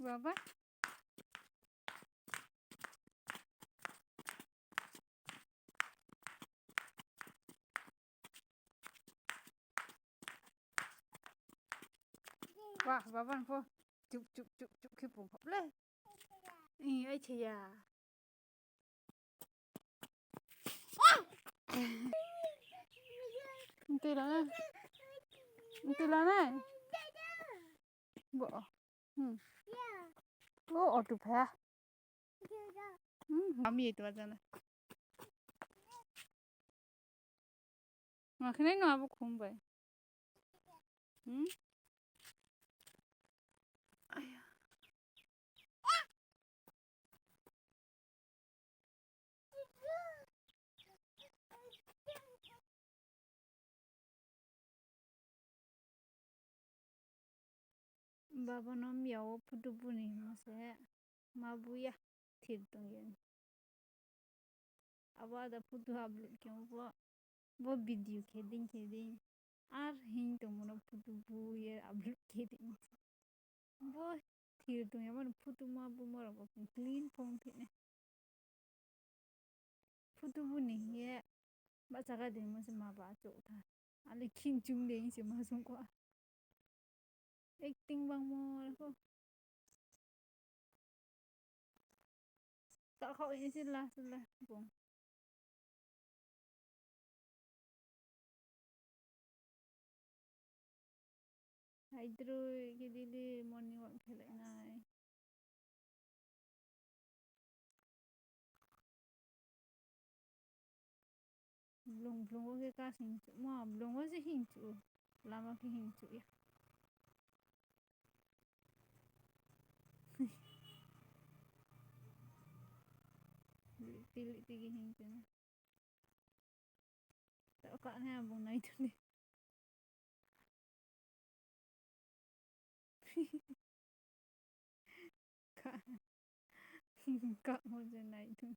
Baba. Wah, baban po. Chụp chụp chụp chụp khi bụng hộp lên. Ý ấy chị à. Tí là này. Tí là này. Bộ. Ô, ở tụp hả? Mami itu aja lah. Makanya nggak aku kumbai. Ayah. Baba nom yawo putu puni masa mabuya tirtung yan. Aba ada putu hablut kemo bo video keding. Ar hin to mono putu bu ye hablut keding. Bo tirtung yan mono putu mabu moro bo clean pong tine. Putu buni ye baca kadin masa maba cok ta. Ali king chung ding si masung kwa. Acting bang mo ko. Tak kau ini sila bong. Hydro kidili morning walk khelai nai. Blong ke ka sing chu ma blong se hin chu. Lama ke hin chu ya. Tilik tigi hin chu. Tak ka na bong nai tu ni. Ka mo je nai tu.